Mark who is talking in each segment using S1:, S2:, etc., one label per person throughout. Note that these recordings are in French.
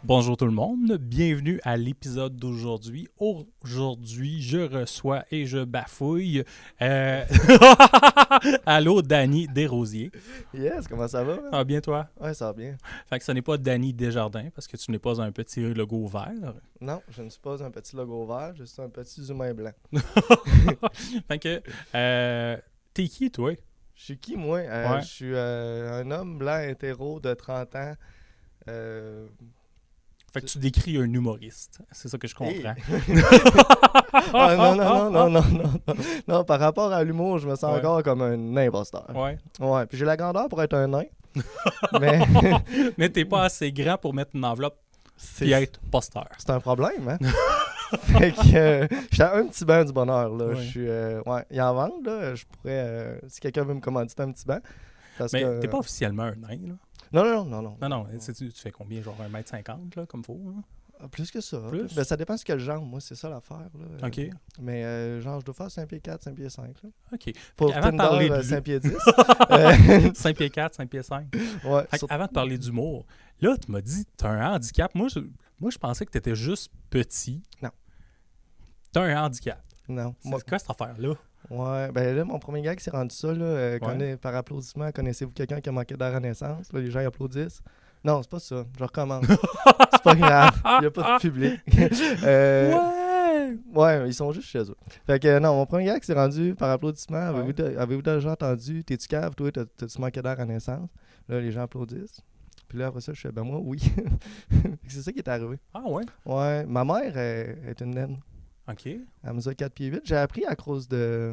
S1: Bonjour tout le monde, bienvenue à l'épisode d'aujourd'hui. Aujourd'hui, je reçois et je bafouille allô, Danny Desrosiers.
S2: Yes, comment ça va?
S1: Ça va bien toi?
S2: Ouais, ça va bien.
S1: Fait que ce n'est pas Danny Desjardins parce que tu n'es pas un petit logo vert.
S2: Non, je ne suis pas un petit logo vert, je suis un petit humain blanc.
S1: Fait que, t'es qui toi?
S2: Je suis qui, moi?
S1: Ouais.
S2: Je suis un homme blanc hétéro de 30 ans.
S1: Fait que tu décris un humoriste, c'est ça que je comprends.
S2: Non, par rapport à l'humour, je me sens
S1: Ouais.
S2: encore comme un imposteur.
S1: Ouais.
S2: Ouais, puis j'ai la grandeur pour être un nain. Mais
S1: Mais t'es pas assez grand pour mettre une enveloppe et
S2: c'est
S1: être posteur.
S2: un problème, hein? Fait que j'étais un petit banc du bonheur, là.
S1: Ouais.
S2: Je suis... ouais, il en vend, là. Je pourrais... si quelqu'un veut me commanditer un petit banc. Parce
S1: Mais
S2: que...
S1: t'es pas officiellement un nain, là.
S2: Non.
S1: Non, tu fais combien? Genre 1m50, là, comme faut? Là?
S2: Plus que ça.
S1: Plus?
S2: Ben, ça dépend de quel genre, moi, c'est ça l'affaire. Là.
S1: OK.
S2: Mais genre, je dois faire 5 pieds 4, 5 pieds 5. Là.
S1: OK.
S2: Pour
S1: Avant de parler
S2: Tinder,
S1: de
S2: 5 pieds 10.
S1: 5 pieds 4, 5 pieds 5.
S2: Ouais,
S1: Fait avant de parler d'humour, là, tu m'as dit t'as un handicap. Moi, je pensais que t'étais juste petit.
S2: Non.
S1: T'as un handicap.
S2: non.
S1: C'est
S2: Moi,
S1: quoi cette affaire-là?
S2: ouais, ben là, mon premier gars qui s'est rendu ça, là, par applaudissement, connaissez-vous quelqu'un qui a manqué d'air à naissance? Là, les gens ils applaudissent. Non, c'est pas ça. Je recommence. C'est pas grave. Il n'y a pas de public.
S1: Ouais!
S2: Ouais, ils sont juste chez eux. Fait que non, mon premier gars qui s'est rendu par applaudissement, avez-vous déjà entendu? T'es-tu cave, toi? T'as-tu manqué d'air à naissance? Là, les gens applaudissent. Puis là, après ça, je fais, ben moi, oui. C'est ça qui est arrivé.
S1: Ah ouais?
S2: Ouais, ma mère est une naine.
S1: OK.
S2: Elle mesure 4 pieds 8. J'ai appris à cause de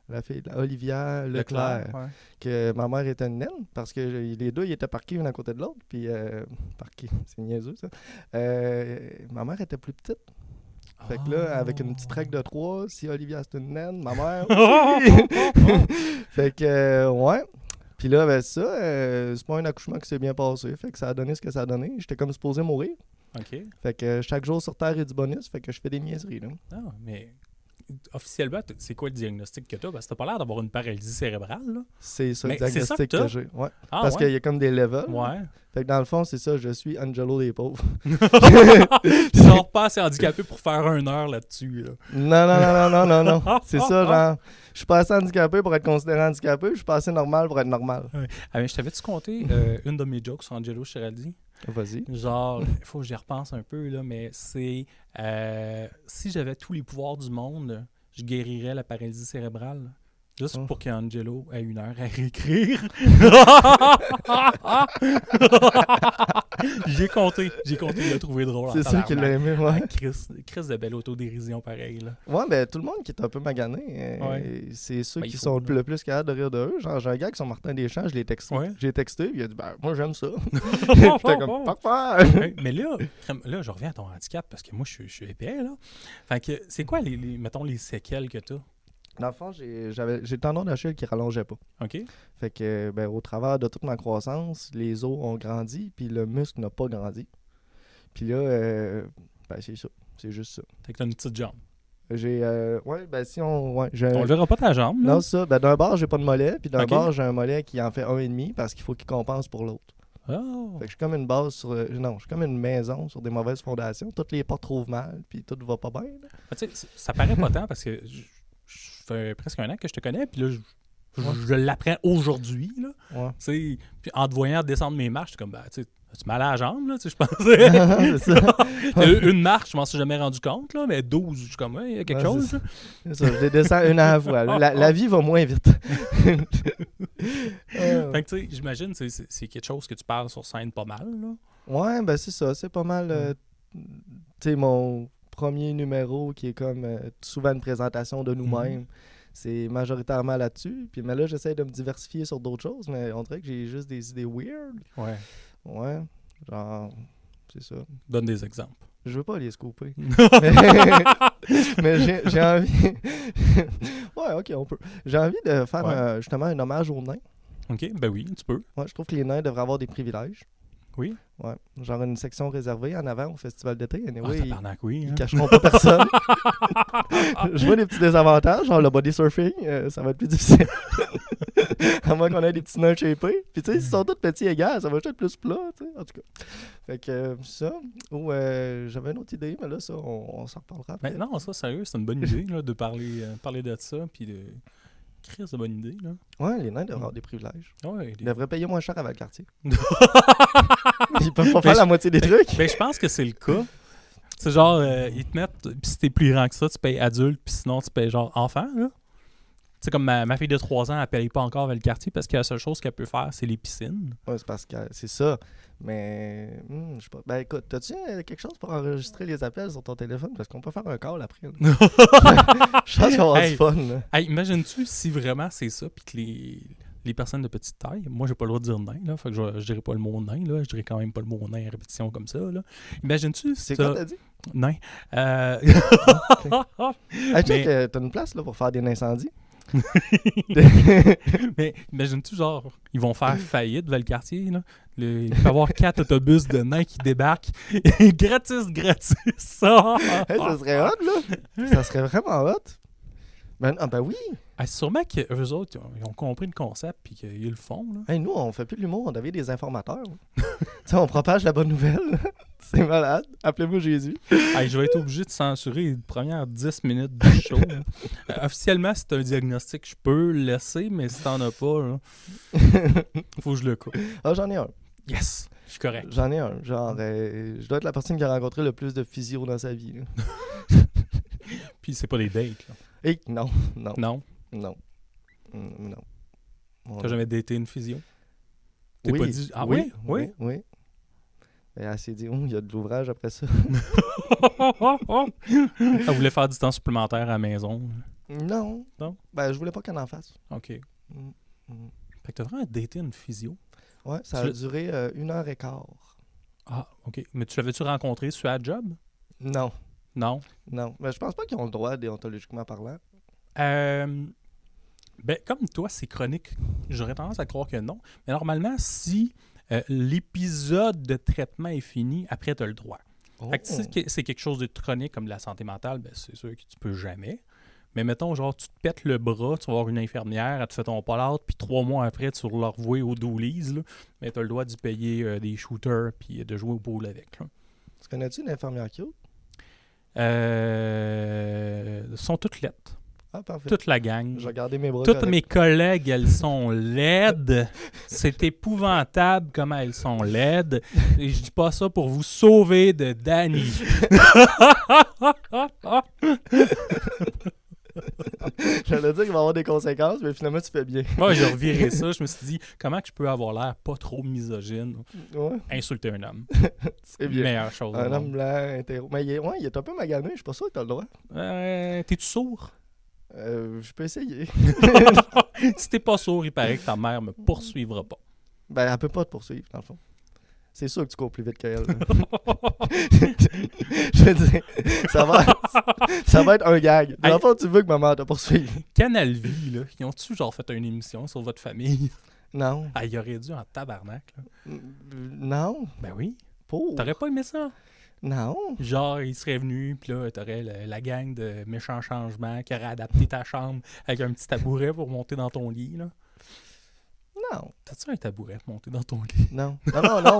S2: la fille, Olivia Leclerc,
S1: Ouais.
S2: que ma mère était une naine parce que les deux, ils étaient parqués l'un à côté de l'autre. Puis, parqués, c'est niaiseux ça. Ma mère était plus petite. Fait que là, avec une petite règle de 3, si Olivia c'est une naine, ma mère aussi. Fait que, ouais. Puis là, ben ça, c'est pas un accouchement qui s'est bien passé. Fait que ça a donné ce que ça a donné. J'étais comme supposé mourir.
S1: OK.
S2: Fait que chaque jour sur Terre est du bonus. Fait que je fais des niaiseries, là.
S1: Ah, mais officiellement, c'est quoi le diagnostic que t'as? Parce que t'as pas l'air d'avoir une paralysie cérébrale, là.
S2: C'est ça
S1: Mais
S2: le
S1: c'est ça
S2: diagnostic
S1: que t'as?
S2: que j'ai. Ouais.
S1: Ah,
S2: Parce
S1: ouais?
S2: qu'il y a comme des levels.
S1: Ouais.
S2: Fait que dans le fond, c'est ça. Je suis Angelo des pauvres.
S1: Tu sors pas assez handicapé pour faire 1 heure là-dessus, là.
S2: Non. C'est ça, genre. Je suis pas assez handicapé pour être considéré handicapé. Je suis pas assez normal pour être normal.
S1: Ah, mais je t'avais-tu compté une de mes jokes sur Angelo Chiraldi?
S2: Vas-y.
S1: Genre, il faut que j'y repense un peu, là, mais c'est si j'avais tous les pouvoirs du monde, je guérirais la paralysie cérébrale. Juste
S2: Oh.
S1: pour qu'Angelo ait 1 heure à réécrire. J'ai compté, il l'a trouvé drôle.
S2: C'est ça qu'il a aimé, ouais.
S1: Chris de belle autodérision pareil, là.
S2: Ouais, ben tout le monde qui est un peu magané, c'est ceux
S1: Ben,
S2: qui
S1: il
S2: sont
S1: faut, là.
S2: le plus capables de rire de eux. Genre, j'ai un gars qui sont Martin Deschamps, je l'ai texté.
S1: Ouais.
S2: J'ai texté, puis il a dit, ben, moi, j'aime ça. J'étais comme, parfait!
S1: Ouais, mais là, je reviens à ton handicap parce que moi, je suis épais, là. Fait que, c'est quoi, mettons, les séquelles que t'as?
S2: Dans le fond, j'ai le tendon d'Achille qui rallongeait pas.
S1: OK?
S2: Fait que, ben, au travers de toute ma croissance, les os ont grandi, puis le muscle n'a pas grandi. Puis là, ben, c'est ça. C'est juste ça.
S1: Fait que t'as une petite jambe.
S2: J'ai, ouais, ben, si on. Ouais, j'ai
S1: On le verra pas ta jambe, là.
S2: non, ça. Ben, d'un bord, j'ai pas de mollet, puis d'un
S1: Ok.
S2: bord, j'ai un mollet qui en fait 1,5 parce qu'il faut qu'il compense pour l'autre.
S1: Oh.
S2: Fait que je suis comme une base sur. Non, je suis comme une maison sur des mauvaises fondations. Toutes les portes trouvent mal, puis tout va pas bien. Là.
S1: Tu sais, ça paraît pas tant parce que je fais presque 1 an que je te connais, puis là, je l'apprends aujourd'hui, là.
S2: Ouais.
S1: Tu sais, puis en te voyant descendre mes marches, j'étais comme, ben, tu sais, as-tu mal à la jambe, là, tu sais, je pensais.
S2: C'est ça.
S1: Une marche, je m'en suis jamais rendu compte, là, mais 12, je suis comme, ouais, il y a quelque
S2: Ouais,
S1: chose,
S2: c'est
S1: là.
S2: C'est ça. Je les descends une à la fois. La vie va moins vite.
S1: Fait que, tu sais, j'imagine, c'est quelque chose que tu parles sur scène pas mal, là.
S2: Ouais, ben c'est ça. C'est pas mal. Tu sais, mon premier numéro qui est comme souvent une présentation de nous-mêmes. C'est majoritairement là-dessus. Puis, mais là, j'essaie de me diversifier sur d'autres choses, mais on dirait que j'ai juste des idées weird.
S1: Ouais.
S2: Ouais, genre, c'est ça.
S1: Donne des exemples.
S2: Je veux pas les scooper. mais j'ai envie... ouais, OK, on peut. J'ai envie de faire justement un hommage aux nains.
S1: OK, ben oui, tu peux.
S2: Ouais, je trouve que les nains devraient avoir des privilèges.
S1: Oui?
S2: Ouais. Genre une section réservée en avant au festival d'été. Anyway,
S1: tabarnak, oui.
S2: ils
S1: Hein.
S2: cacheront pas personne. Je vois des petits désavantages, genre le body surfing, ça va être plus difficile. À moins qu'on ait des petits nœuds shapés. Puis tu sais, s'ils sont tous petits égaux, ça va juste être plus plat, tu sais, en tout cas. Fait que ça, ou j'avais une autre idée, mais là, ça, on s'en reparlera après.
S1: Mais non, ça, sérieux, c'est une bonne idée là, de parler de ça, puis de créer cette bonne idée. Là.
S2: Ouais, les nains devraient avoir des privilèges.
S1: Ouais,
S2: Ils devraient payer moins cher à Valcartier. Ils peuvent pas faire la moitié des trucs.
S1: Ben, je pense que c'est le cas. C'est genre, ils te mettent, puis si t'es plus grand que ça, tu payes adulte, puis sinon, tu payes genre enfant, là. Tu sais, comme ma fille de 3 ans, elle paye pas encore Valcartier parce que la seule chose qu'elle peut faire, c'est les piscines.
S2: Ouais, c'est parce que c'est ça. Mais, je sais pas. Ben écoute, t'as-tu quelque chose pour enregistrer les appels sur ton téléphone? Parce qu'on peut faire un call après. Je pense qu'on va avoir du fun. Là.
S1: Hey, imagines-tu si vraiment c'est ça, puis que les personnes de petite taille, moi j'ai pas le droit de dire nain, là, fait que je dirais pas le mot nain, là, je dirais quand même pas le mot nain en répétition comme ça. Là. Imagines-tu si
S2: C'est quoi t'as dit?
S1: Nain.
S2: Hey, check, t'as une place là, pour faire des incendies?
S1: Mais imagine-tu, genre, ils vont faire faillite, Valcartier, là. Il peut y avoir 4 autobus de nains qui débarquent. gratis.
S2: Hey, ça serait hot, là. Ça serait vraiment hot. Ben oui.
S1: Ah, sûrement qu'eux autres, ils ont compris le concept puis qu'ils le font, là.
S2: Hey, nous, on fait plus de l'humour, on devient des informateurs. Tu sais, on propage la bonne nouvelle. C'est malade. Appelez-moi Jésus.
S1: Hey, je vais être obligé de censurer les premières 10 minutes du show. Officiellement, si t'as un diagnostic, je peux le laisser, mais si t'en as pas, là, faut que je le coupe.
S2: Ah, j'en ai un.
S1: Yes! Je suis correct.
S2: J'en ai un. Genre, je dois être la personne qui a rencontré le plus de physio dans sa vie. Là.
S1: Puis c'est pas des dates, là.
S2: Et non.
S1: Non? T'as jamais daté une physio? T'es
S2: Oui.
S1: pas dit... Ah
S2: oui?
S1: Oui?
S2: Oui. Et elle s'est dit, il y a de l'ouvrage après ça.
S1: Elle voulait faire du temps supplémentaire à la maison.
S2: Non.
S1: Non?
S2: Ben, je voulais pas qu'elle en fasse.
S1: OK.
S2: Mm.
S1: Fait que t'as vraiment daté une physio?
S2: Ouais, ça a duré 1h15.
S1: Ah, OK. Mais tu l'avais-tu rencontré sur la job?
S2: Non.
S1: Non.
S2: Mais je pense pas qu'ils ont le droit, déontologiquement parlant.
S1: Ben, comme toi, c'est chronique. J'aurais tendance à croire que non. Mais normalement, si l'épisode de traitement est fini, après, tu as le droit. Fait que si c'est quelque chose de chronique comme de la santé mentale, ben, c'est sûr que tu peux jamais. Mais mettons, genre, tu te pètes le bras, tu vas voir une infirmière, elle te fait ton pull-out, puis 3 mois après, tu vas le revouer au doulise, là. Mais tu as le droit d'y payer des shooters puis de jouer au pool avec. Là.
S2: Tu connais-tu une infirmière cute?
S1: Sont toutes lettres.
S2: Ah, parfait.
S1: Toute la gang.
S2: Je vais garder mes bras.
S1: Toutes mes collègues, elles sont laides. C'est épouvantable comment elles sont laides. Et je dis pas ça pour vous sauver de Danny.
S2: J'allais dire qu'il va y avoir des conséquences, mais finalement, tu fais bien.
S1: Moi, j'ai reviré ça. Je me suis dit, comment que je peux avoir l'air pas trop misogyne?
S2: Ouais.
S1: Insulter un homme.
S2: C'est bien.
S1: Meilleure chose.
S2: Un homme blanc, hétéro. Mais il est un peu magané, je suis pas sûr que t'as le droit.
S1: T'es-tu sourd?
S2: Je peux essayer.
S1: Si t'es pas sourd, il paraît que ta mère me poursuivra pas.
S2: Ben, elle peut pas te poursuivre, dans le fond. C'est sûr que tu cours plus vite qu'elle. Je veux dire, ça va être un gag. Dans le fond, tu veux que maman te poursuive.
S1: Canal Vie, là, ils ont-tu genre fait une émission sur votre famille?
S2: Non.
S1: Ah, il aurait dû en tabarnak, là.
S2: Non.
S1: Ben oui.
S2: Pour.
S1: T'aurais pas aimé ça?
S2: Non.
S1: Genre, il serait venu, puis là, t'aurais la gang de méchants changements qui aurait adapté ta chambre avec un petit tabouret pour monter dans ton lit, là.
S2: Non.
S1: T'as-tu un tabouret pour monter dans ton lit?
S2: Non. Non.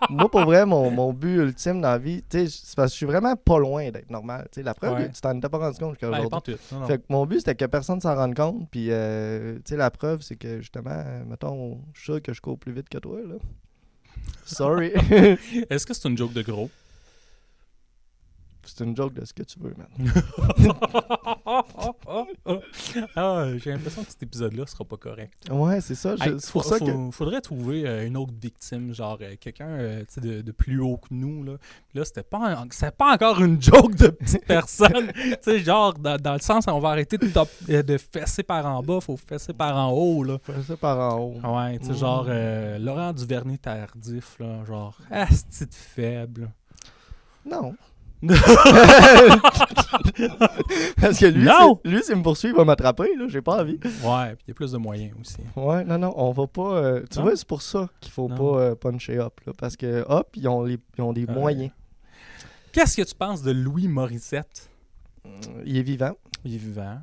S2: Moi, pour vrai, mon but ultime dans la vie, tu sais, c'est parce que je suis vraiment pas loin d'être normal. Tu sais, la preuve, tu t'en étais pas rendu compte jusqu'à aujourd'hui.
S1: Pas tout. Non.
S2: Fait que mon but, c'était que personne s'en rende compte. Puis, tu sais, la preuve, c'est que justement, mettons, je suis sûr que je cours plus vite que toi, là. Sorry.
S1: Est-ce que c'est une joke de gros?
S2: C'est une joke de ce que tu veux, man.
S1: J'ai l'impression que cet épisode-là sera pas correct.
S2: Ouais, c'est ça. C'est pour ça que...
S1: Faudrait trouver une autre victime, genre quelqu'un de plus haut que nous. Là, c'était pas encore une joke de petite personne. Genre, dans le sens, on va arrêter de fesser par en bas, faut fesser par en haut. Là.
S2: Fesser par en haut.
S1: Ouais, tu sais, genre, Laurent Duvernay tardif, là, genre, asti de faible.
S2: Non. Parce que
S1: Non!
S2: S'il me poursuit, il va m'attraper, là. J'ai pas envie.
S1: Ouais, puis il y a plus de moyens aussi.
S2: Ouais, non, on va pas... tu
S1: Non?
S2: vois, c'est pour ça qu'il faut
S1: Non.
S2: pas puncher Hop, là. Parce que Hop, ils ont des moyens.
S1: Qu'est-ce que tu penses de Louis Morissette?
S2: Il est vivant.
S1: Il est vivant.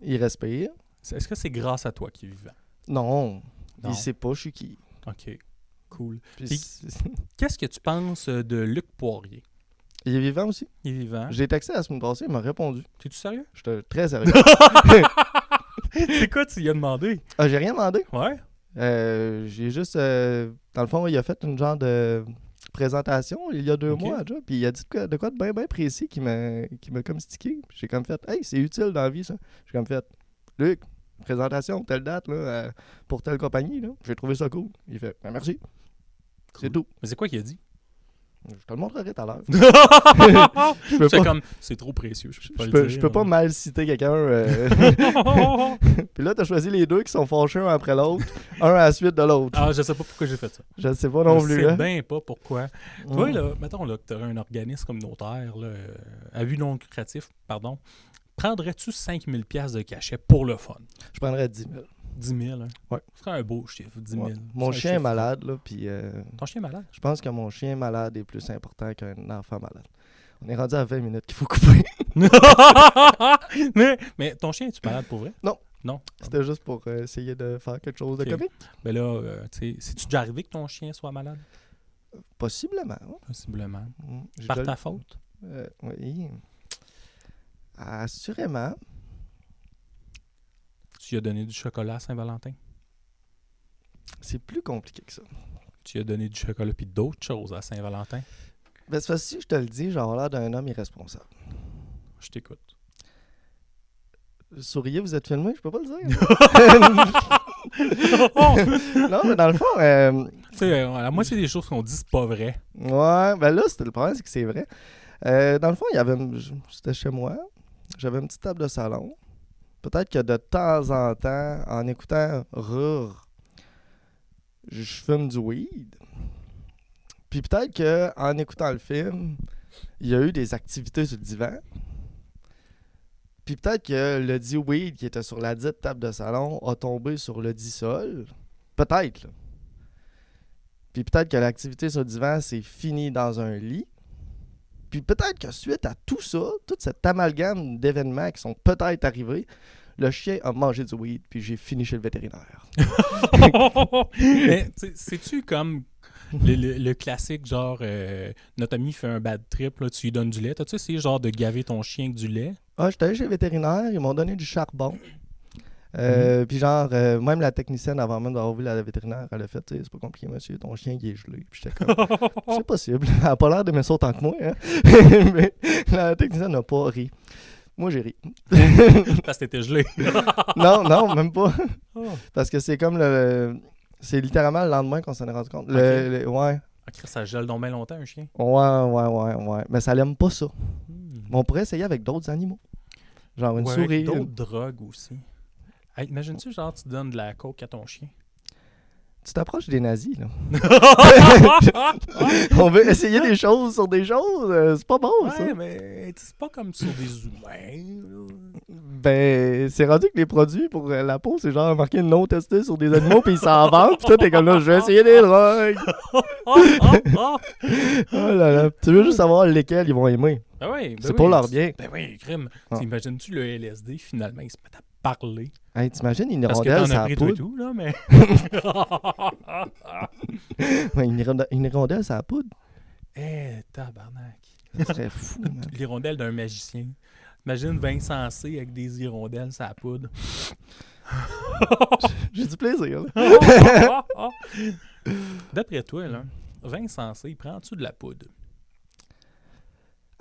S2: Il respire.
S1: Est-ce que c'est grâce à toi qu'il est vivant?
S2: Non.
S1: Non.
S2: Il sait pas je suis qui.
S1: OK. Cool.
S2: Puis
S1: Puis- Qu'est-ce que tu penses de Luc Poirier?
S2: il est vivant aussi.
S1: Il est vivant.
S2: J'ai texté la semaine passée, il m'a répondu.
S1: T'es-tu sérieux?
S2: J'étais très sérieux.
S1: C'est quoi tu lui as demandé?
S2: Ah, j'ai rien demandé.
S1: Ouais?
S2: J'ai juste... dans le fond, il a fait une genre de présentation il y a 2
S1: Ok.
S2: mois déjà. Puis il a dit de quoi de bien précis qui m'a comme stické. Puis j'ai comme fait, hey, c'est utile dans la vie ça. J'ai comme fait, Luc, présentation, telle date là, pour telle compagnie. Là. J'ai trouvé ça cool. Il fait, ben, merci. C'est tout.
S1: Mais c'est quoi qu'il a dit?
S2: Je te le montrerai tout à l'heure.
S1: Je
S2: peux pas-
S1: comme, c'est trop précieux. Je peux pas
S2: Je
S1: le
S2: peux,
S1: dire.
S2: je peux pas mal citer quelqu'un. Puis là, t'as choisi les deux qui sont fâchés un après l'autre, un à la suite de l'autre.
S1: Ah, je sais pas pourquoi j'ai fait ça.
S2: Je sais pas non
S1: Je
S2: plus.
S1: sais
S2: Hein.
S1: bien pas pourquoi.
S2: Mm.
S1: Toi, là, mettons là, que tu aurais un organisme communautaire là, à but non lucratif, pardon, prendrais-tu 5 000 $ de cachet pour le fun?
S2: Je prendrais 10 000.
S1: 10 000, hein?
S2: Ouais.
S1: C'est un beau chiffre, 10 000.
S2: Ouais. Mon
S1: C'est un
S2: chien est
S1: chiffre.
S2: malade, là, puis
S1: Ton chien est malade?
S2: je pense que mon chien malade est plus important qu'un enfant malade. On est rendu à 20 minutes qu'il faut couper.
S1: mais ton chien, es-tu malade pour vrai?
S2: Non.
S1: Non?
S2: C'était juste pour essayer de faire quelque chose de
S1: Ok.
S2: comique.
S1: Ben là, tu sais, c'est-tu déjà arrivé que ton chien soit malade?
S2: Possiblement. Hein.
S1: Possiblement.
S2: Je
S1: Par
S2: dois
S1: ta
S2: le-
S1: faute?
S2: Oui. Assurément.
S1: Tu lui as donné du chocolat à Saint-Valentin?
S2: C'est plus compliqué que ça.
S1: Tu lui as donné du chocolat puis d'autres choses à Saint-Valentin?
S2: Ben, c'est parce que si je te le dis, j'ai l'air d'un homme irresponsable.
S1: Je t'écoute.
S2: Souriez, vous êtes filmé, je peux pas le dire. Non, mais dans le fond,
S1: Tu sais, la moitié des choses qu'on dit, c'est pas vrai.
S2: ouais, ben là, c'était le problème, c'est que c'est vrai. Dans le fond, c'était chez moi. J'avais une petite table de salon. Peut-être que de temps en temps, en écoutant Rur, je fume du weed. Puis peut-être qu'en écoutant le film, il y a eu des activités sur le divan. Puis peut-être que le dit weed qui était sur la dite table de salon a tombé sur le dit sol. Peut-être, là. Puis peut-être que l'activité sur le divan s'est finie dans un lit. Puis peut-être que suite à tout ça, tout cet amalgame d'événements qui sont peut-être arrivés, le chien a mangé du weed, puis j'ai fini chez le vétérinaire.
S1: Mais tu sais, c'est-tu comme le classique, genre, notre ami fait un bad trip, là, tu lui donnes du lait. T'as-tu essayé, genre, de gaver ton chien avec du lait?
S2: Ah, j'étais allé chez le vétérinaire, ils m'ont donné du charbon. Puis genre, même la technicienne, avant même d'avoir vu la vétérinaire, elle a fait, tu sais, c'est pas compliqué, monsieur, ton chien, il est gelé. Puis j'étais comme, c'est possible. Elle a pas l'air d'aimer ça autant que moi, hein. Mais la technicienne n'a pas ri. Moi, j'ai ri.
S1: Parce que t'étais gelé.
S2: Non, même pas.
S1: Oh.
S2: Parce que c'est comme c'est littéralement le lendemain qu'on s'en est rendu compte. Ouais.
S1: Ah, Chris, ça gèle donc bien longtemps, un chien.
S2: Ouais. Mais ça l'aime pas ça.
S1: Hmm.
S2: Mais on pourrait essayer avec d'autres animaux. Genre une
S1: Ou
S2: souris.
S1: avec d'autres drogues aussi. Hey, imagine-tu, genre, tu donnes de la coke à ton chien?
S2: Tu t'approches des nazis, là. On veut essayer des choses sur des choses. C'est pas bon, ça.
S1: Ouais, mais c'est pas comme sur des humains. là.
S2: Ben, c'est rendu que les produits pour la peau, c'est genre marqué non testé sur des animaux, puis ils s'en vendent, puis toi, t'es comme là, je vais essayer des drogues.
S1: Oh
S2: là là. Tu veux juste savoir lesquels ils vont aimer.
S1: Ben oui, ben
S2: C'est
S1: oui.
S2: pour leur bien.
S1: Ben oui, crime.
S2: Ah.
S1: T'imagines-tu le LSD, finalement, il se met à parler?
S2: Hey, t'imagines une
S1: Parce que
S2: hirondelle,
S1: t'en as
S2: ça
S1: pris tout et
S2: poudre.
S1: tout, là, mais...
S2: Ouais, une hirondelle, ça poudre.
S1: Eh, tabarnak.
S2: Ça serait fou, man.
S1: L'hirondelle d'un magicien. Imagine Vincent C avec des hirondelles, ça poudre.
S2: J'ai du plaisir, là.
S1: D'après toi, là, Vincent C, prends-tu de la poudre?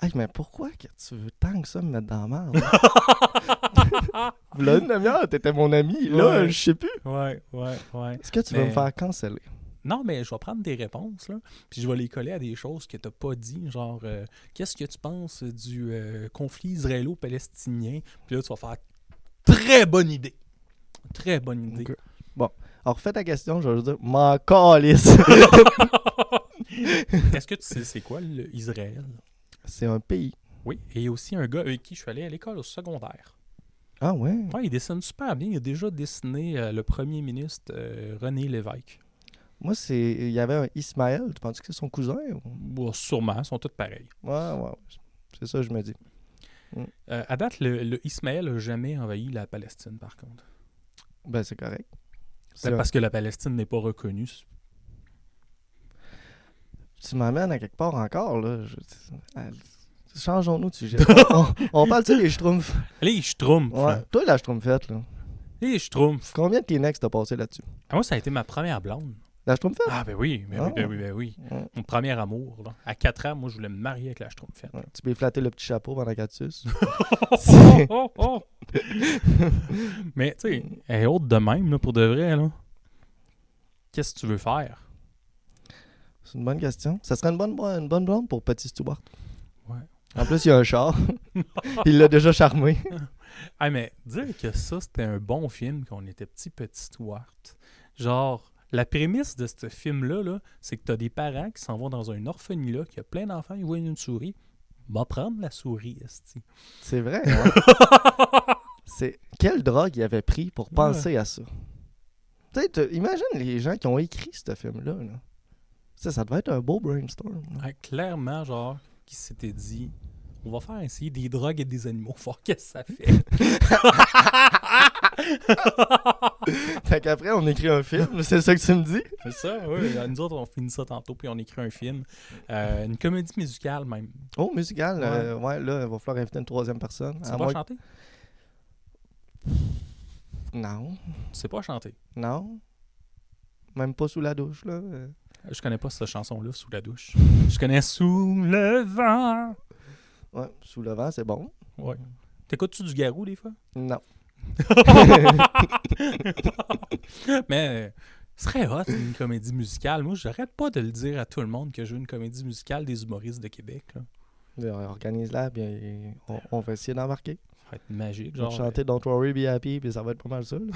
S2: Hey, mais pourquoi que tu veux tant que ça me mettre dans la merde? Là, une demi-heure, t'étais mon ami. Là,
S1: Ouais.
S2: je sais plus.
S1: Ouais.
S2: Est-ce que tu veux
S1: Mais-
S2: me faire canceller?
S1: Non, mais je vais prendre des réponses, là, puis je vais les coller à des choses que t'as pas dit, genre, qu'est-ce que tu penses du conflit israélo-palestinien? Puis là, tu vas faire très bonne idée. Très bonne idée.
S2: Ok. Bon, alors refais ta question, je vais juste dire, m'en calisse.
S1: Est-ce que tu sais c'est quoi, Israël?
S2: C'est un pays.
S1: Oui, et il y a aussi un gars avec qui je suis allé à l'école au secondaire.
S2: Ah ouais?
S1: Ouais, il dessine super bien. Il a déjà dessiné le premier ministre René Lévesque.
S2: Moi, il y avait un Ismaël. Tu penses que c'est son cousin?
S1: Bon, sûrement, ils sont tous pareils.
S2: Ouais. C'est ça que je me dis.
S1: À date, le Ismaël n'a jamais envahi la Palestine, par contre.
S2: Ben, c'est correct.
S1: C'est parce que la Palestine n'est pas reconnue.
S2: Tu m'amènes à quelque part encore, là. Changeons-nous de sujet. On parle-tu des Schtroumpfs?
S1: Les Schtroumpfs.
S2: Ouais. Toi, la Schtroumpfette, là.
S1: Les Schtroumpfs.
S2: Combien de Kleenex t'as passé là-dessus?
S1: Moi, ça a été ma première blonde.
S2: La Schtroumpfette?
S1: Ah, ben oui.
S2: Ouais.
S1: Mon premier amour. Là. À 4 ans, moi, je voulais me marier avec la Schtroumpfette.
S2: Ouais. Tu peux flatter le petit chapeau pendant qu'elle te suce.
S1: Mais, tu sais, elle est haute de même, là, pour de vrai. Là. Qu'est-ce que tu veux faire?
S2: C'est une bonne question. Ça serait une bonne blonde pour Petit Stewart.
S1: Ouais.
S2: En plus, il y a un char. Il l'a déjà charmé.
S1: Ah, mais dire que ça, c'était un bon film quand on était Petit Stewart. Genre, la prémisse de ce film-là, là, c'est que t'as des parents qui s'en vont dans un orphelinat, qui a plein d'enfants, ils voient une souris. Va prendre la souris, esti.
S2: C'est vrai, hein? Quelle drogue il avait pris pour penser à ça? Tu sais, imagine les gens qui ont écrit ce film-là. Là. Ça devait être un beau brainstorm.
S1: Clairement, genre, qui s'était dit, on va faire essayer des drogues et des animaux, voir qu'est-ce que ça fait.
S2: Fait qu'après, on écrit un film, c'est ça que tu me dis?
S1: C'est ça, oui. Nous autres, on finit ça tantôt, puis on écrit un film. Une comédie musicale, même.
S2: Oh, musicale. Ouais, là, il va falloir inviter une troisième personne.
S1: Tu sais pas chanter?
S2: Non.
S1: Tu sais pas chanter?
S2: Non. Même pas sous la douche, là.
S1: Je connais pas cette chanson-là, Sous la douche. Je connais Sous le vent.
S2: Ouais, Sous le vent, c'est bon.
S1: Ouais. T'écoutes-tu du Garou, des fois?
S2: Non.
S1: Mais ce serait hot, une comédie musicale. Moi, j'arrête pas de le dire à tout le monde que je veux une comédie musicale des humoristes de Québec. Là.
S2: Organise-la, bien on va essayer d'embarquer.
S1: Ça va être magique.
S2: Genre, chanter Don't Worry, Be Happy, puis ça va être pas mal ça. Là.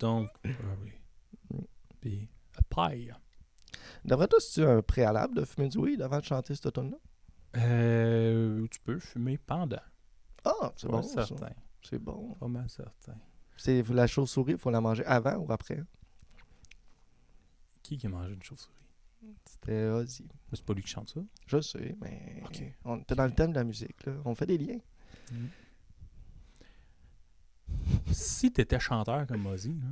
S1: Donc, oui. Puis, paille.
S2: Devrais-tu as-tu un préalable de fumer du weed avant de chanter cette tune-là?
S1: Tu peux fumer pendant.
S2: Ah, c'est bon,
S1: certain.
S2: ça. C'est bon.
S1: Pas mal certain.
S2: C'est la chauve-souris, il faut la manger avant ou après?
S1: Qui a mangé une chauve-souris?
S2: C'était Ozzy.
S1: Mais c'est pas lui qui chante ça?
S2: Je sais, mais
S1: okay.
S2: On était dans le thème de la musique. Là. On fait des liens.
S1: Si t'étais chanteur comme Ozzy, là,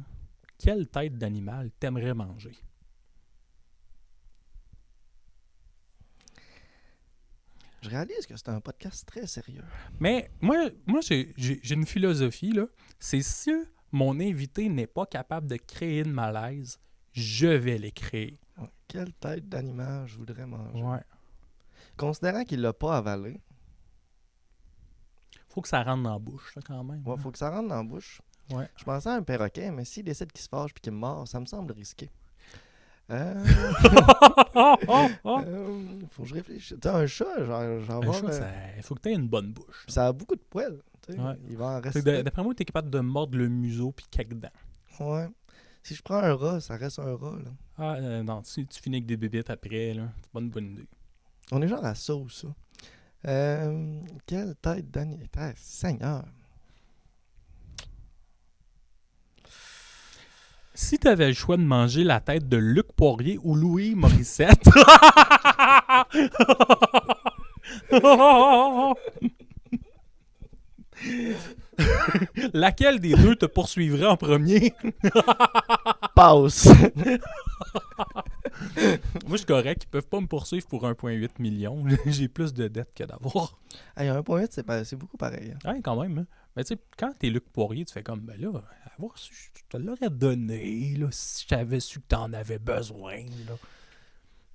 S1: quelle tête d'animal t'aimerais manger?
S2: Je réalise que c'est un podcast très sérieux.
S1: Mais moi j'ai une philosophie, là. C'est si mon invité n'est pas capable de créer de malaise, je vais les créer.
S2: Ouais. Quelle tête d'animal je voudrais manger?
S1: Ouais.
S2: Considérant qu'il l'a pas avalé.
S1: Faut que ça rentre dans la bouche, là, quand même.
S2: Ouais, faut que ça rentre dans la bouche.
S1: Ouais.
S2: Je pensais à un perroquet, mais s'il décide qu'il se fâche et qu'il me mord, ça me semble risqué. Faut que je réfléchisse. T'as un chat, genre
S1: un chat, il faut que tu aies une bonne bouche.
S2: Ça a beaucoup de poils.
S1: Ouais.
S2: Il va en rester.
S1: D'après moi, tu es capable de mordre le museau puis quelques dents.
S2: Ouais. Si je prends un rat, ça reste un rat. Là.
S1: Ah, non, tu finis avec des bébites après, là. C'est pas une bonne idée.
S2: On est genre à ça ou ça. Quelle tête d'animal. Seigneur.
S1: Si tu avais le choix de manger la tête de Luc Poirier ou Louis Morissette, laquelle des deux te poursuivrait en premier?
S2: Passe.
S1: Moi, je suis correct. Ils peuvent pas me poursuivre pour 1,8 million. J'ai plus de dettes que d'avoir.
S2: Hey, 1,8, c'est beaucoup pareil. Hein.
S1: Ouais, quand même. Hein. Mais tu sais, quand t'es Luc Poirier, tu fais comme, ben là, avoir su, je te l'aurais donné, là, si j'avais su que t'en avais besoin, là.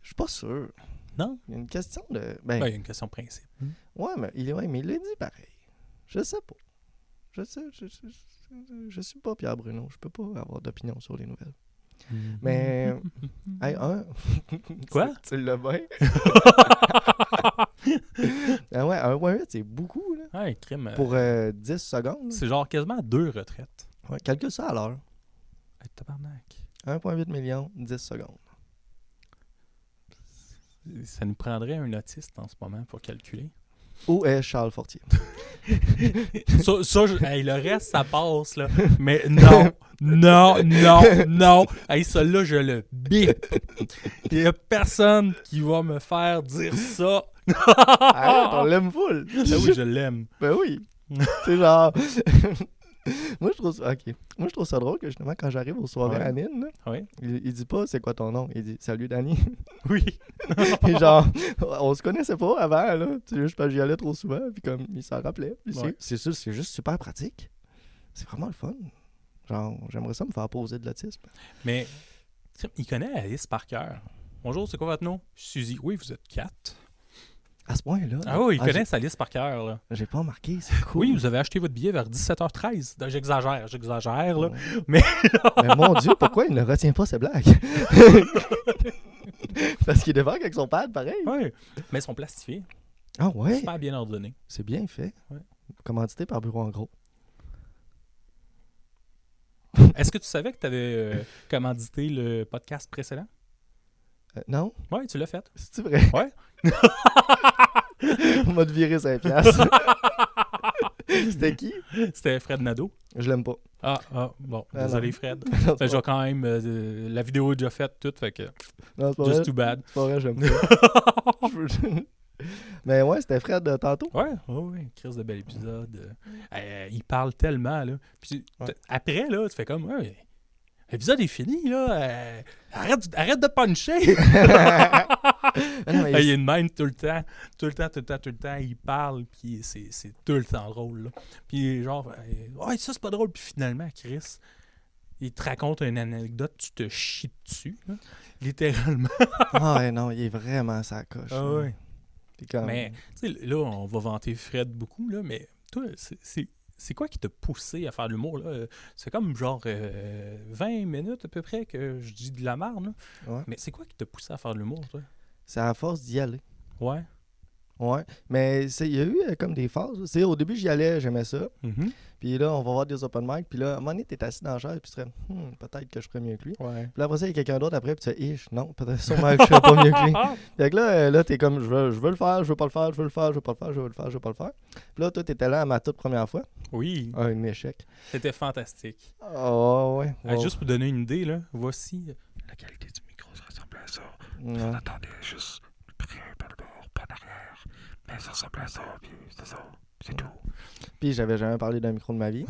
S2: Je suis pas sûr.
S1: Non?
S2: Il y a une question de...
S1: Ben, il y a une question de principe.
S2: Ouais, mais il l'a dit pareil. Je sais pas. Je suis pas Pierre Bruno. Je peux pas avoir d'opinion sur les nouvelles. Mais... hey,
S1: Quoi?
S2: Tu l'as bien? Ah ouais, 1,8, c'est beaucoup, là.
S1: Ouais, crime.
S2: Pour 10 secondes.
S1: C'est genre quasiment 2 retraites.
S2: Ouais, calcule ça à l'heure.
S1: Hey, tabarnak.
S2: 1,8 million, 10 secondes.
S1: Ça nous prendrait un autiste en ce moment pour calculer.
S2: Où est Charles Fortier?
S1: Hey, le reste, ça passe, là. Mais non, non, non, non. Hey, celui-là, je le bip. Il n'y a personne qui va me faire dire ça.
S2: Arrête, on l'aime full.
S1: Ben oui, je l'aime.
S2: Ben oui. C'est genre... Moi, je trouve ça... OK. Moi, je trouve ça drôle que, justement, quand j'arrive aux soirées à Nîmes, là,
S1: Oui.
S2: il dit pas « C'est quoi ton nom? » Il dit « Salut, Danny. »
S1: Oui.
S2: Puis genre, on se connaissait pas avant, là. Tu sais, juste parce que j'y allais trop souvent, puis comme, il s'en rappelait. Puis c'est juste super pratique. C'est vraiment le fun. Genre, j'aimerais ça me faire poser de l'autisme.
S1: Mais, il connaît Alice par cœur. Bonjour, c'est quoi votre nom? Suzy. Oui, vous êtes 4.
S2: À ce point-là.
S1: Ah oui, il connaît sa liste par cœur, là.
S2: J'ai pas remarqué, c'est cool.
S1: Oui, vous avez acheté votre billet vers 17h13. J'exagère, là.
S2: Ouais.
S1: Mais
S2: mon Dieu, pourquoi il ne retient pas ses blagues? Parce qu'il débarque avec son pad, pareil.
S1: oui, mais ils sont plastifiés.
S2: Ah ouais?
S1: Super bien ordonnés.
S2: C'est bien fait.
S1: Ouais.
S2: Commandité par Bureau en gros.
S1: Est-ce que tu savais que tu avais commandité le podcast précédent?
S2: Non?
S1: Oui, tu l'as fait.
S2: C'est-tu vrai?
S1: Ouais.
S2: On m'a viré 5 piastres. C'était qui?
S1: C'était Fred Nadeau.
S2: Je l'aime pas.
S1: Bon,
S2: Ah,
S1: désolé
S2: non.
S1: Fred.
S2: Non, c'est
S1: Je vais quand même, la vidéo est déjà faite toute, fait que
S2: non, c'est pas
S1: just
S2: vrai.
S1: too bad.
S2: C'est pas vrai, j'aime pas. Mais ouais, c'était Fred tantôt.
S1: Ouais, Chris de bel épisode. Il parle tellement, là. Puis après, là, tu fais comme, ouais, l'épisode est fini, là. Arrête de puncher! Il est de même tout le temps. Tout le temps. Il parle, puis c'est tout le temps drôle, là. Puis genre, ouais, ça c'est pas drôle. Puis finalement, Chris, il te raconte une anecdote, tu te chies dessus, là. Littéralement.
S2: Ah ouais, non, il est vraiment sa coche.
S1: Ah ouais.
S2: Comme...
S1: Mais, tu sais, là, on va vanter Fred beaucoup, là, mais toi, c'est quoi qui t'a poussé à faire de l'humour, là? C'est comme genre 20 minutes à peu près que je dis de la merde, là.
S2: Ouais.
S1: Mais c'est quoi qui t'a poussé à faire de l'humour, toi?
S2: C'est à force d'y aller.
S1: Ouais.
S2: Ouais. Mais il y a eu comme des phases. Tu sais, au début, j'y allais, j'aimais ça.
S1: Mm-hmm.
S2: Puis là, on va voir des open mic. Puis là, à un moment donné, t'es assis dans la chaise. Puis tu serais, peut-être que je ferais mieux que lui.
S1: Ouais.
S2: Puis là, après ça, il y a quelqu'un d'autre après. Puis tu fais, non, peut-être sûrement que je serais pas mieux que lui. Fait que là, t'es comme, je veux le faire, je veux pas le faire, je veux le faire, je veux pas le faire, je veux le faire, je veux pas le faire. Puis là, toi, t'étais là à ma toute première fois.
S1: Oui.
S2: Un échec.
S1: C'était fantastique.
S2: Oh, ouais. Wow.
S1: Juste pour donner une idée, là, voici. La qualité du micro, ça ressemble à ça.
S2: Ouais.
S1: On attendait juste près par le bord, pas derrière. Mais ça ressemble à ça, puis c'est ça. C'est tout.
S2: Puis j'avais jamais parlé d'un micro de ma vie.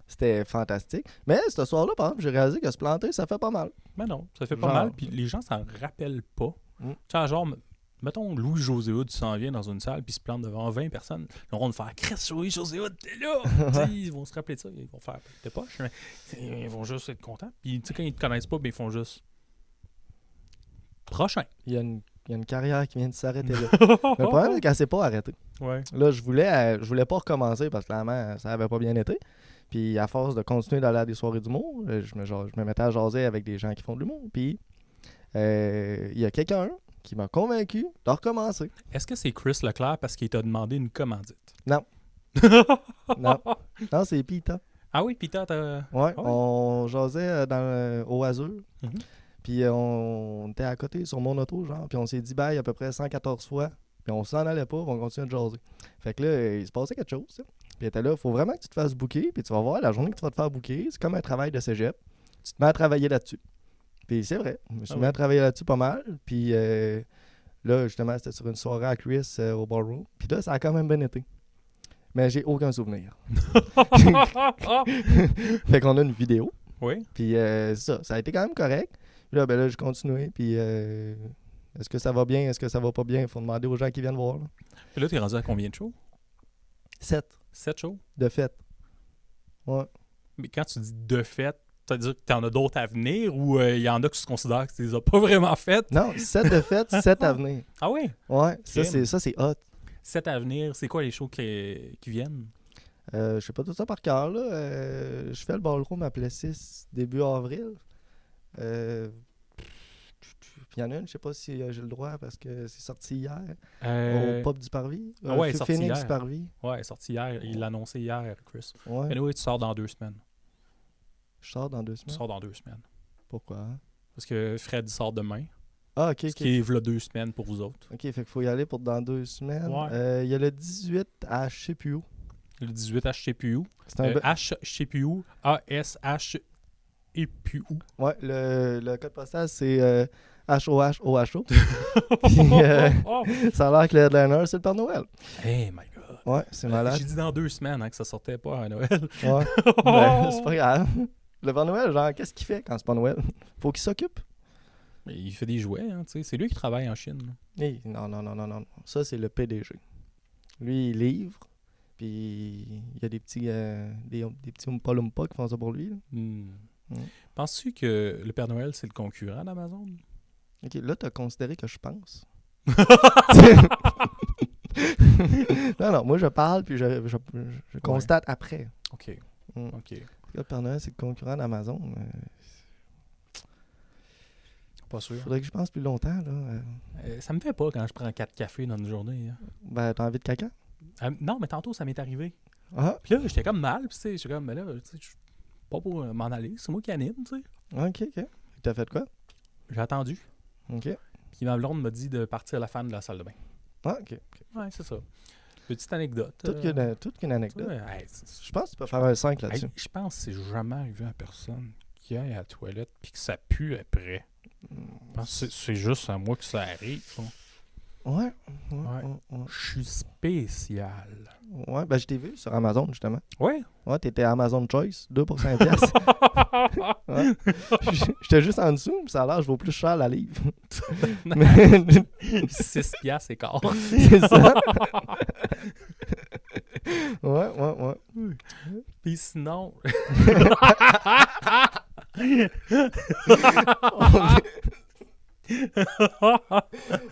S2: C'était fantastique. Mais ce soir-là, par exemple, j'ai réalisé que se planter, ça fait pas mal.
S1: Mais non, ça fait pas mal. Puis les gens s'en rappellent pas. Tu sais, genre, mettons, Louis-José Hood s'en vient dans une salle puis se plante devant 20 personnes. Ils vont faire « Chris, Louis-José Hood, t'es là! » Ils vont se rappeler de ça. Ils vont faire « T'es poche. » Ils vont juste être contents. Puis tu sais, quand ils te connaissent pas, ben, ils font juste « Prochain. »
S2: Il y a une carrière qui vient de s'arrêter là. Mais le problème, c'est qu'elle s'est pas arrêtée.
S1: Ouais.
S2: Là, je voulais pas recommencer parce que clairement, ça avait pas bien été. Puis à force de continuer d'aller à des soirées d'humour, je me mettais à jaser avec des gens qui font de l'humour. Puis il y a quelqu'un qui m'a convaincu de recommencer.
S1: Est-ce que c'est Chris Leclerc parce qu'il t'a demandé une commandite?
S2: Non. Non, c'est Pita.
S1: Ah oui, Pita, t'as...
S2: Ouais,
S1: Ah ouais?
S2: on jasait au Azur.
S1: Mm-hmm.
S2: Puis on était à côté sur mon auto, genre. Puis on s'est dit bye à peu près 114 fois. Puis on s'en allait pas, on continuait de jaser. Fait que là, il se passait quelque chose. Ça. Puis il était là, il faut vraiment que tu te fasses booker. Puis tu vas voir, la journée que tu vas te faire booker, c'est comme un travail de cégep. Tu te mets à travailler là-dessus. Puis c'est vrai, je me suis mis à travailler là-dessus pas mal. Puis là, justement, c'était sur une soirée à Chris au ballroom. Puis là, ça a quand même bien été. Mais j'ai aucun souvenir. Fait qu'on a une vidéo.
S1: Oui.
S2: Puis ça a été quand même correct. Puis là, ben là, j'ai continué. Puis est-ce que ça va bien? Est-ce que ça va pas bien? Il faut demander aux gens qui viennent voir. Là.
S1: Puis là, t'es rendu à combien de shows?
S2: 7.
S1: 7 shows?
S2: De fait. Ouais.
S1: Mais quand tu dis de fait, ça veut dire que t'en as d'autres à venir ou il y en a que tu considères que tu les as pas vraiment faites?
S2: Non, 7 de fait, 7 à venir.
S1: Ah oui?
S2: Ouais, ça c'est hot.
S1: 7 à venir, c'est quoi les shows qui viennent?
S2: Je sais pas tout ça par cœur, là. Je fais le ballroom à Plessis début avril. Puis il y en a une, je sais pas si j'ai le droit parce que c'est sorti hier. Au Pop du Parvis.
S1: Ouais, c'est sorti
S2: Phoenix
S1: hier.
S2: Parvis.
S1: Ouais, c'est sorti hier. Il l'a annoncé hier, Chris.
S2: Ouais.
S1: Mais oui, tu sors dans 2 semaines.
S2: Je sors dans 2
S1: Tu
S2: semaines.
S1: sors dans 2 semaines.
S2: Pourquoi?
S1: Parce que Fred sort demain.
S2: Ah, ok,
S1: Ce
S2: ok.
S1: qui est v'là 2 semaines pour vous autres.
S2: Ok, fait qu'il faut y aller pour dans 2 semaines.
S1: Ouais.
S2: Il y a le 18 à je sais plus où.
S1: Le 18 HCPU.
S2: C'est un...
S1: HCPU, ASH et puis où?
S2: Ouais, le code postal, c'est HOHOHO. Puis ça a l'air que le headliner, c'est le Père Noël.
S1: Hey my God.
S2: Ouais, c'est malade.
S1: J'ai dit dans 2 semaines que ça sortait pas à Noël.
S2: Ouais, ben, c'est pas grave. Le Père Noël, genre, qu'est-ce qu'il fait quand c'est pas Noël? Faut qu'il s'occupe.
S1: Mais il fait des jouets, hein, tu sais. C'est lui qui travaille en Chine.
S2: Hey, non. Ça, c'est le PDG. Lui, il livre. Puis il y a des petits des petits Oompa Loompa qui font ça pour lui. Là.
S1: Penses-tu que le Père Noël, c'est le concurrent d'Amazon?
S2: Ok, là, t'as considéré que je pense. non, moi, je parle puis je constate après.
S1: OK. OK.
S2: Le Père Noël, c'est le concurrent d'Amazon.
S1: Pas sûr.
S2: Faudrait que je pense plus longtemps. Là.
S1: Ça me fait pas quand je prends 4 cafés dans une journée. Hein.
S2: Ben, t'as envie de caca?
S1: Non, mais tantôt, ça m'est arrivé.
S2: Ah,
S1: Puis là, j'étais comme mal. Puis tu sais, j'étais comme, mais là, tu sais, je suis pas pour m'en aller. C'est moi qui anime, tu sais.
S2: ok. T'as fait quoi?
S1: J'ai attendu.
S2: Ok.
S1: Puis ma blonde m'a dit de partir à la fan de la salle de bain.
S2: Ah, ok.
S1: Ouais, c'est ça. Petite anecdote.
S2: Toute qu'une anecdote.
S1: Ouais,
S2: Je pense que tu peux faire un 5 là-dessus.
S1: je pense que c'est jamais arrivé à personne qui aille à la toilette puis que ça pue après. Je pense que c'est juste à moi que ça arrive. Hein.
S2: Ouais.
S1: Je suis spécial.
S2: Ouais, ben je t'ai vu sur Amazon, justement.
S1: Ouais.
S2: Ouais, t'étais Amazon Choice, 2 pour 5 piastres. Ouais. J'étais juste en dessous, puis ça a l'air, je vaux plus cher la livre. Mais
S1: 6 piastres et quart.
S2: c'est ça. Ouais.
S1: Puis sinon...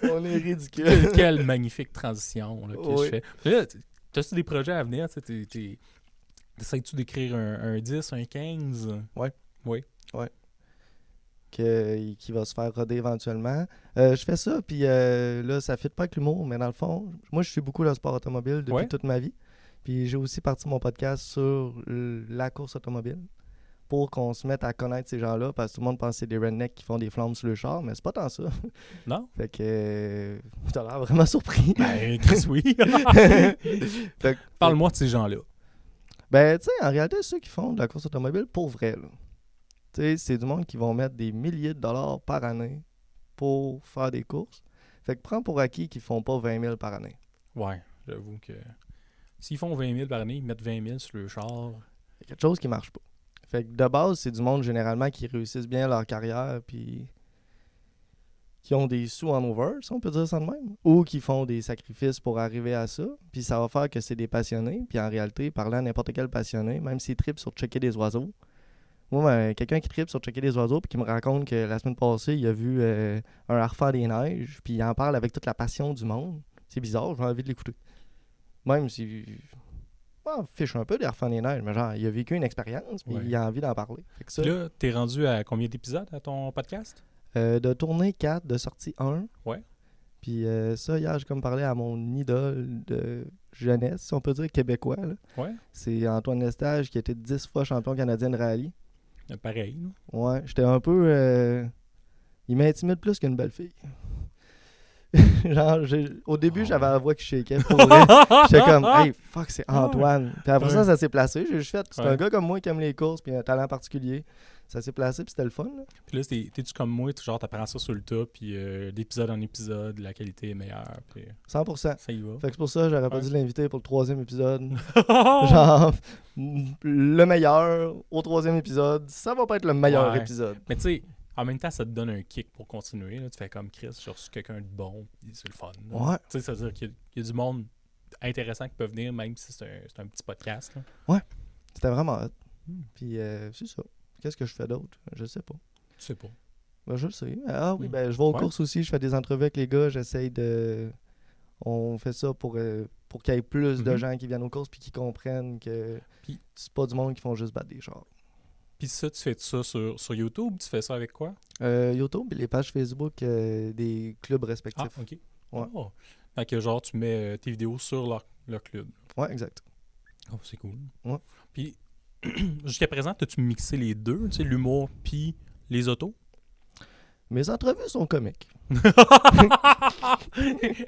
S2: On est ridicule.
S1: Quelle magnifique transition là, que
S2: Oui.
S1: je fais. Là, t'as-tu des projets à venir? T'essayes-tu d'écrire un 10, un 15?
S2: Ouais.
S1: Oui.
S2: Qui va se faire roder éventuellement. Je fais ça, puis là, ça ne fit pas avec l'humour, mais dans le fond, moi, je suis beaucoup le sport automobile depuis toute ma vie. Puis j'ai aussi parti mon podcast sur la course automobile pour qu'on se mette à connaître ces gens-là, parce que tout le monde pense que c'est des rednecks qui font des flammes sur le char, mais c'est pas tant ça.
S1: Non?
S2: Fait que t'as l'air vraiment surpris.
S1: Ben, Chris, oui. Parle-moi de ces gens-là.
S2: Ben, tu sais, en réalité, ceux qui font de la course automobile, pour vrai, là. Tu sais, c'est du monde qui vont mettre des milliers de dollars par année pour faire des courses. Fait que prends pour acquis qu'ils font pas 20 000 par année.
S1: Ouais, j'avoue que s'ils font 20 000 par année, ils mettent 20 000 sur le char.
S2: Il y a quelque chose qui marche pas. Fait que de base, c'est du monde généralement qui réussissent bien leur carrière puis qui ont des sous en over, si on peut dire ça de même, ou qui font des sacrifices pour arriver à ça. Puis ça va faire que c'est des passionnés. Puis en réalité, parlant à n'importe quel passionné, même s'il tripe sur checker des oiseaux, moi, ben, quelqu'un qui tripe sur checker des oiseaux puis qui me raconte que la semaine passée, il a vu un harfang des neiges, puis il en parle avec toute la passion du monde. C'est bizarre, j'ai envie de l'écouter. Même si... fiche un peu des harfangs des neiges, mais genre, il a vécu une expérience, puis il a envie d'en parler. Fait que ça,
S1: là, t'es rendu à combien d'épisodes à ton podcast?
S2: de tournée 4, de sortie 1.
S1: Ouais.
S2: Puis ça, hier, j'ai comme parlé à mon idole de jeunesse, si on peut dire, québécois. Là.
S1: Ouais.
S2: C'est Antoine Lestage, qui était 10 fois champion canadien de rallye.
S1: Pareil, non?
S2: Ouais, j'étais un peu... il m'intimide plus qu'une belle fille. Genre, au début, j'avais la voix qui shakeait. J'étais comme, hey, fuck, c'est Antoine. Puis après ça s'est placé. J'ai juste fait, c'est un gars comme moi qui aime les courses, puis un talent particulier. Ça s'est placé, puis c'était le fun. Là.
S1: Puis là, t'es-tu comme moi, genre, t'apprends ça sur le tas, puis d'épisode en épisode, la qualité est meilleure, puis
S2: 100%.
S1: ça y va.
S2: Fait que c'est pour ça que j'aurais pas dû l'inviter pour le 3e épisode. Genre, le meilleur au 3e épisode, ça va pas être le meilleur épisode.
S1: Mais tu sais, en même temps, ça te donne un kick pour continuer. Là. Tu fais comme Chris, je suis quelqu'un de bon, puis c'est le fun. Là.
S2: Ouais.
S1: Tu sais, ça veut dire qu'il y a du monde intéressant qui peut venir, même si c'est un petit podcast. Là.
S2: Ouais. C'était vraiment hot. Puis c'est ça. Qu'est-ce que je fais d'autre? Je sais pas.
S1: Tu sais pas.
S2: Ben, je le sais. Ah oui, ben je vais aux courses aussi. Je fais des entrevues avec les gars. J'essaye de... On fait ça pour qu'il y ait plus de gens qui viennent aux courses puis qui comprennent que c'est pas du monde qui font juste battre des chars.
S1: Puis ça, tu fais ça sur YouTube? Tu fais ça avec quoi?
S2: YouTube et les pages Facebook des clubs respectifs.
S1: Ah, OK.
S2: Ouais.
S1: Oh. Fait que genre, tu mets tes vidéos sur leur club.
S2: Ouais, exact.
S1: Oh, c'est cool.
S2: Ouais.
S1: Puis, jusqu'à présent, as-tu mixé les deux? Tu sais, l'humour puis les autos?
S2: Mes entrevues sont comiques.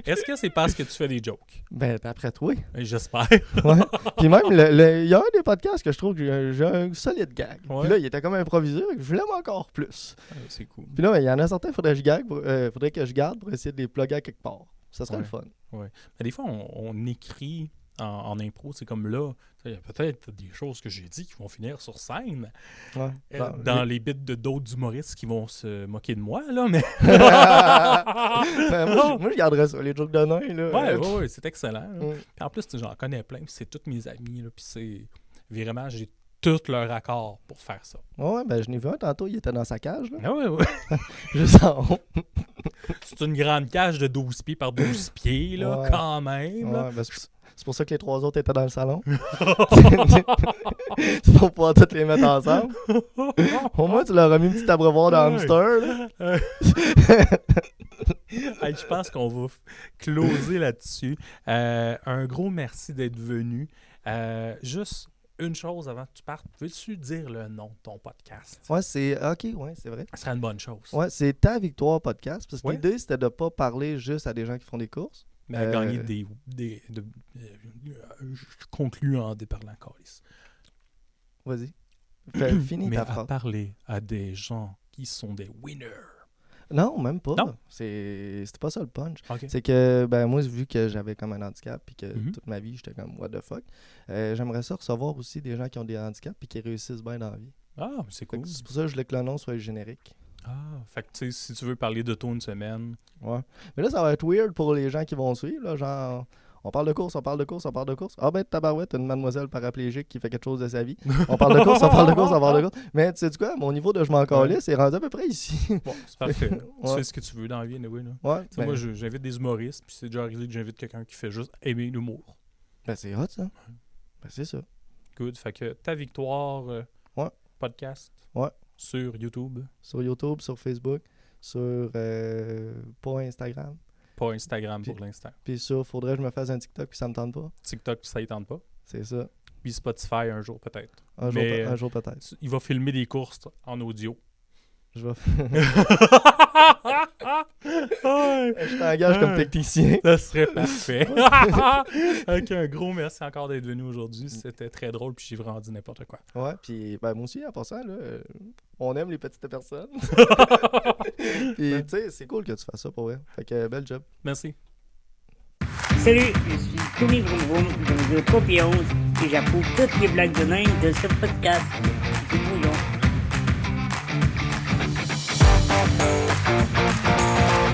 S1: Est-ce que c'est parce que tu fais des jokes?
S2: Ben, d'après toi.
S1: J'espère.
S2: Ouais. Puis même, il y a un des podcasts que je trouve que j'ai un solide gag.
S1: Ouais.
S2: Puis là, il était comme improvisé, je l'aime encore plus.
S1: C'est cool.
S2: Puis là, ben, il y en a certains faudrait que je garde pour essayer de les plugger à quelque part. Ça serait le fun.
S1: Ouais. Mais des fois, on écrit en impro, c'est comme là, il y a peut-être des choses que j'ai dit qui vont finir sur scène.
S2: Ouais.
S1: Dans les bits de d'autres humoristes qui vont se moquer de moi, là, mais...
S2: moi, je garderais ça, les jokes de nain, là.
S1: Ouais, c'est excellent. Puis en plus, j'en connais plein, puis c'est tous mes amis, là, puis c'est... Vraiment, j'ai tout leur accord pour faire ça.
S2: Ouais, ben je n'ai vu un tantôt, il était dans sa cage, là.
S1: Ah ouais.
S2: Juste en haut.
S1: C'est une grande cage de 12 pieds par 12 pieds, là, quand même. Là.
S2: Ouais, ben c'est pour ça que les 3 autres étaient dans le salon. C'est pour pouvoir toutes les mettre ensemble. Au moins, tu leur as mis un petit abreuvoir de hamster, là.
S1: Hey, je pense qu'on va closer là-dessus. Un gros merci d'être venu. Juste une chose avant que tu partes. Veux-tu dire le nom de ton podcast?
S2: Ouais, c'est vrai.
S1: Ça serait une bonne chose.
S2: Ouais, c'est Ta Victoire Podcast. Parce que
S1: Ouais.
S2: l'idée, c'était de ne pas parler juste à des gens qui font des courses.
S1: Mais à gagner je conclus en déparlant Calis.
S2: Vas-y. Finis
S1: Mais
S2: ta
S1: à
S2: phrase.
S1: parler à des gens qui sont des winners.
S2: Non, même pas.
S1: Non?
S2: C'était pas ça le punch.
S1: OK.
S2: C'est que, ben moi, vu que j'avais comme un handicap puis que
S1: Mhm.
S2: toute ma vie, j'étais comme what the fuck, j'aimerais ça recevoir aussi des gens qui ont des handicaps puis qui réussissent bien dans la vie.
S1: Ah, mais c'est
S2: Fait
S1: cool.
S2: que c'est pour ça que je voulais que le nom soit générique.
S1: Ah, fait que tu sais, si tu veux parler de toi une semaine,
S2: Ouais. Mais là, ça va être weird pour les gens qui vont suivre. Là, genre, on parle de course, on parle de course, on parle de course. Ah ben, tabarouette, une mademoiselle paraplégique qui fait quelque chose de sa vie. On parle de course, on parle de course, on parle de course. Mais tu sais quoi, mon niveau de je m'en calisse, c'est rendu à peu près ici.
S1: bon, c'est parfait. Tu
S2: Ouais.
S1: fais ce que tu veux dans la vie, anyway, là.
S2: Ouais.
S1: Tu sais, moi, j'invite des humoristes, puis c'est déjà arrivé que j'invite quelqu'un qui fait juste aimer l'humour.
S2: Ben, c'est hot, ça. Ben, c'est ça.
S1: Good. Fait que Ta Victoire
S2: Ouais.
S1: podcast
S2: Ouais.
S1: sur YouTube,
S2: Sur YouTube, sur Facebook, sur pas Instagram.
S1: pas Instagram
S2: Puis-
S1: pour l'instant.
S2: Puis ça, faudrait que je me fasse un TikTok puis ça me tente pas.
S1: TikTok, ça ne tente pas.
S2: C'est ça.
S1: Puis Spotify un jour peut-être.
S2: Un
S1: Mais-
S2: jour peut-être.
S1: Il va filmer des courses en audio.
S2: Je vais.
S1: Ouais.
S2: Je t'engage comme technicien.
S1: Ça serait parfait. Avec un gros merci encore d'être venu aujourd'hui. C'était très drôle, puis j'ai vraiment dit n'importe quoi.
S2: Ouais, puis ben, moi aussi, en passant, là, on aime les petites personnes. Puis tu sais, c'est cool que tu fasses ça pour vrai. Fait que bel job.
S1: Merci.
S3: Salut, je suis Tommy Vroom Vroom, de 3 et 11, et j'approuve toutes les blagues de nains de ce podcast. C'est brouillon.